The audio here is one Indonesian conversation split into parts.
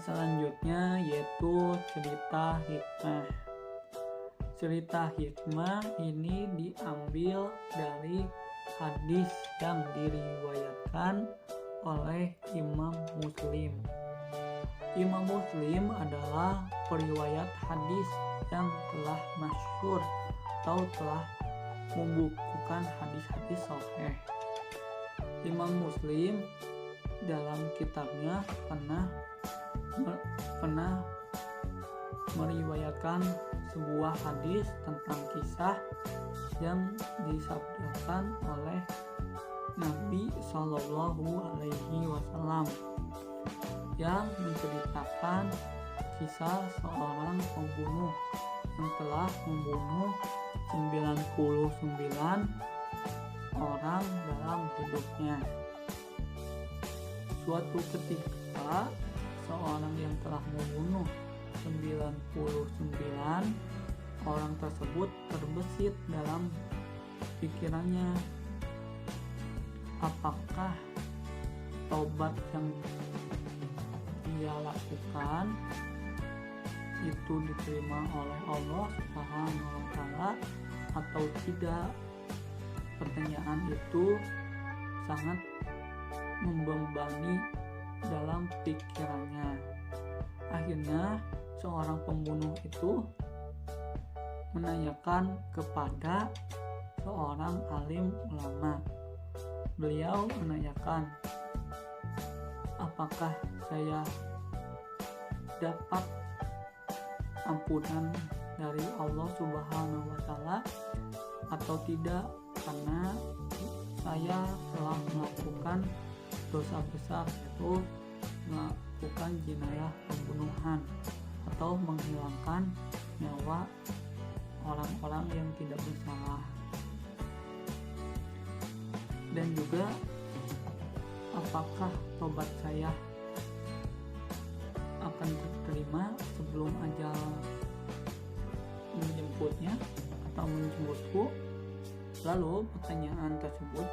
selanjutnya yaitu cerita hikmah. Cerita hikmah ini diambil dari hadis yang diriwayatkan oleh Imam Muslim. Imam Muslim adalah periwayat hadis yang telah masyhur atau telah membukukan hadis-hadis sahih. Imam Muslim dalam kitabnya pernah meriwayatkan sebuah hadis tentang kisah yang disabdakan oleh Nabi Shallallahu Alaihi Wasallam yang menceritakan kisah seorang pembunuh yang telah membunuh 99 orang dalam hidupnya. Suatu ketika seorang yang telah membunuh 99 orang tersebut terbesit dalam pikirannya, apakah taubat yang dia lakukan itu diterima oleh Allah Subhanahu wa Ta'ala atau tidak. Pertanyaan itu sangat membebani dalam pikirannya. Akhirnya seorang pembunuh itu menanyakan kepada seorang alim ulama. Beliau menanyakan, apakah saya dapat ampunan dari Allah Subhanahu wa Ta'ala atau tidak, karena saya telah melakukan dosa besar, yaitu melakukan jinayah pembunuhan atau menghilangkan nyawa orang-orang yang tidak bersalah. Dan juga apakah tobat saya akan diterima sebelum ajal menjemputnya atau menjemputku. Lalu pertanyaan tersebut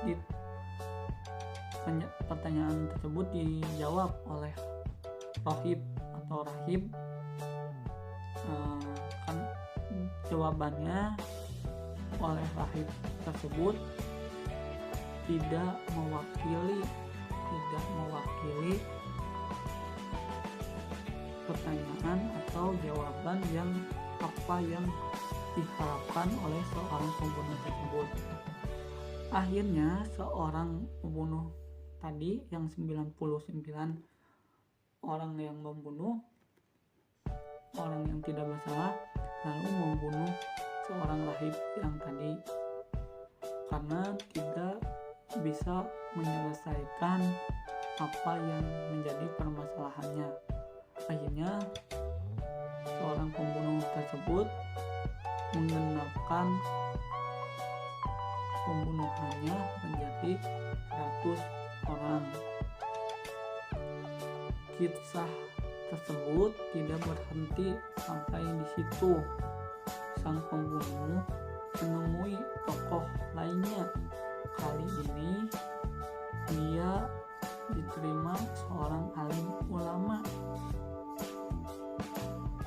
dijawab oleh rahib atau rahib. Jawabannya oleh rahib tersebut tidak mewakili pertanyaan atau jawaban yang diharapkan oleh seorang pembunuh tersebut. Akhirnya seorang pembunuh tadi yang 99 orang yang membunuh orang yang tidak bersalah lalu membunuh seorang rahib yang tadi karena tidak bisa menyelesaikan apa yang menjadi permasalahannya. Akhirnya seorang pembunuh tersebut menggenapkan pembunuhannya menjadi 100 orang. Kisah tersebut tidak berhenti sampai di situ. Sang pembunuh menemui tokoh lainnya. Kali ini dia diterima seorang alim ulama.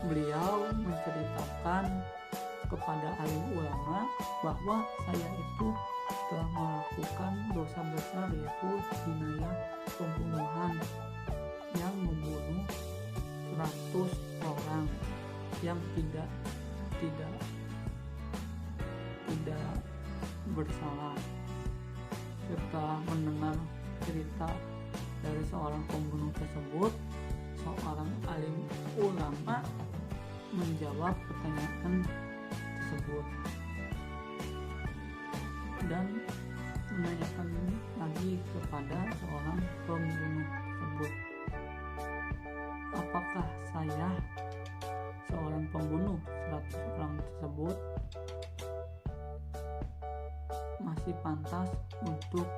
Beliau menceritakan kepada alim ulama bahwa saya itu telah melakukan dosa besar, yaitu jinayah pembunuhan yang membunuh 100 orang yang tidak bersalah. Setelah mendengar cerita dari seorang pembunuh tersebut, seorang alim ulama menjawab pertanyaan tersebut dan menanyakan lagi kepada seorang pembunuh tersebut, apakah saya seorang pembunuh 100 orang tersebut masih pantas untuk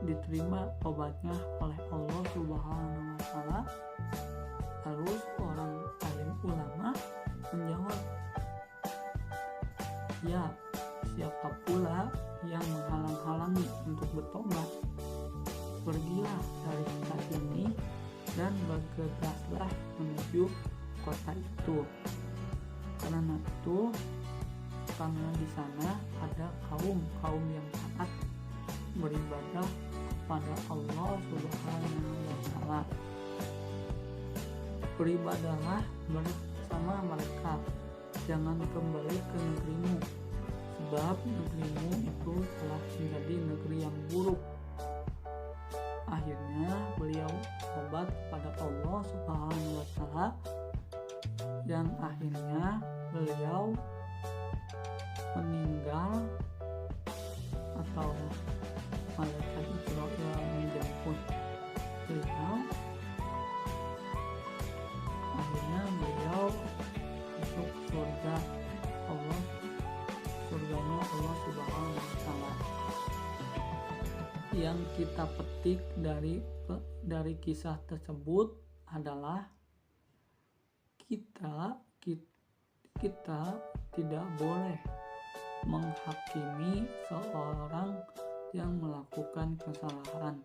diterima tobatnya oleh Allah Subhanahu wa Ta'ala. Lalu seorang alim ulama menjawab, ya, siapa pula yang menghalang-halangi untuk bertobat? Pergilah dari tempat ini dan bergegaslah menuju kota itu. Karena di sana ada kaum yang taat beribadah kepada Allah Subhanahu wa Ta'ala. Beribadahlah bersama mereka, jangan kembali ke negerimu, sebab negerimu itu telah menjadi negeri yang buruk. Akhirnya beliau tobat kepada Allah Subhanahu wa Ta'ala, dan akhirnya beliau meninggal atau malaikat Israil menjemput beliau. Akhirnya beliau masuk surganya Allah Subhanahu wa Ta'ala. Yang kita petik dari kisah tersebut adalah kita tidak boleh menghakimi seorang yang melakukan kesalahan.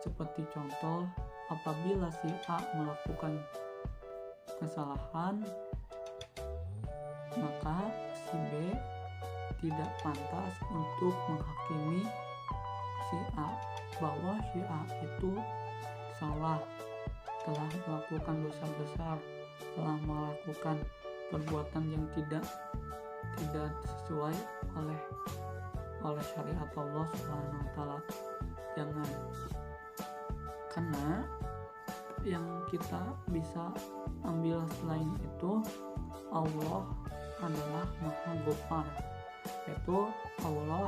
Seperti contoh, apabila si A melakukan kesalahan, maka si B tidak pantas untuk menghakimi si A bahwa si A itu salah, telah melakukan dosa besar, telah melakukan perbuatan yang tidak sesuai oleh syariat Allah Subhanahu wa Ta'ala. Jangan, karena yang kita bisa ambil selain itu, Allah adalah Maha Ghafar, yaitu Allah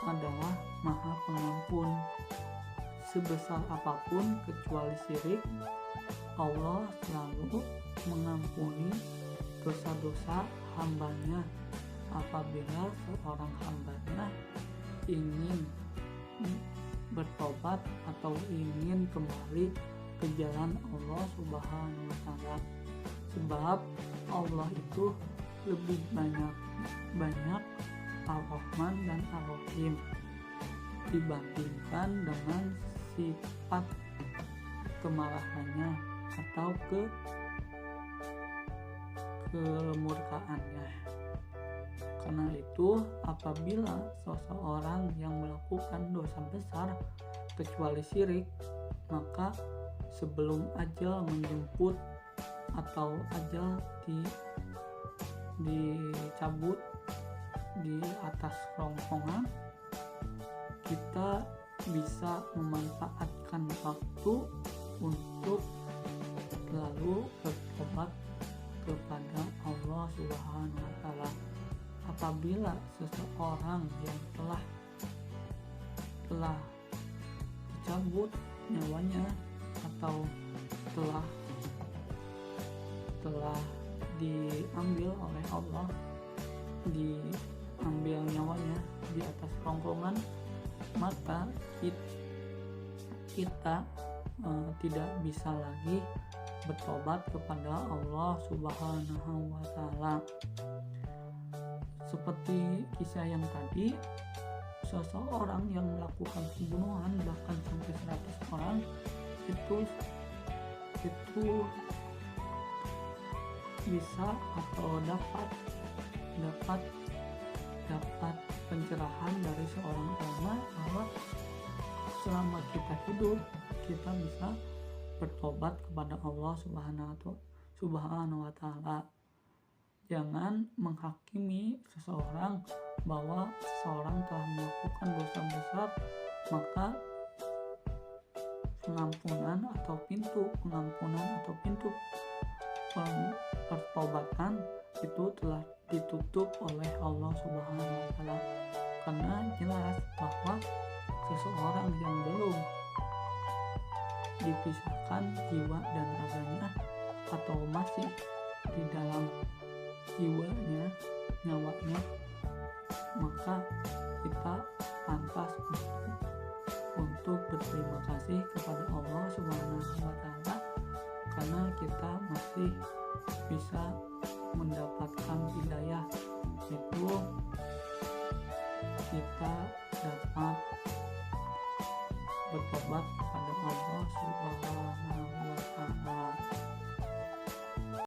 adalah Maha Pengampun. Sebesar apapun kecuali syirik, Allah selalu mengampuni dosa-dosa hambanya apabila seorang hambanya ingin bertobat atau ingin kembali ke jalan Allah Subhanahu wa Ta'ala. Sebab Allah itu lebih banyak Ar-Rahman dan Ar-Rahim dibandingkan dengan sifat kemarahannya atau kemurkaannya. Karena itu, apabila seseorang yang melakukan dosa besar kecuali syirik, maka sebelum ajal menjemput atau ajal dicabut di atas rongkongan, kita bisa memanfaatkan waktu untuk lalu bertobat kepada Allah Subhanahu wa Ta'ala. Apabila seseorang yang telah dicabut nyawanya atau telah diambil oleh Allah, diambil nyawanya di atas rongkongan, maka kita tidak bisa lagi bertobat kepada Allah Subhanahu wa Ta'ala. Seperti kisah yang tadi, seseorang yang melakukan pembunuhan bahkan sampai 100 orang itu bisa atau dapat pencerahan dari seorang ulama bahwa selama kita hidup kita bisa bertobat kepada Allah Subhanahu wa Ta'ala. Jangan menghakimi seseorang bahwa seseorang telah melakukan dosa besar, maka pengampunan atau pintu pertobatan itu telah ditutup oleh Allah Subhanahu wa Ta'ala. Karena jelas bahwa seseorang yang belum dipisahkan jiwa dan raganya atau masih di dalam jiwanya, nyawanya, maka kita pantas untuk berterima kasih kepada Allah Subhanahu wa Ta'ala karena kita masih bisa mendapatkan hidayah, itu kita dapat bertobat kepada Allah Subhanahu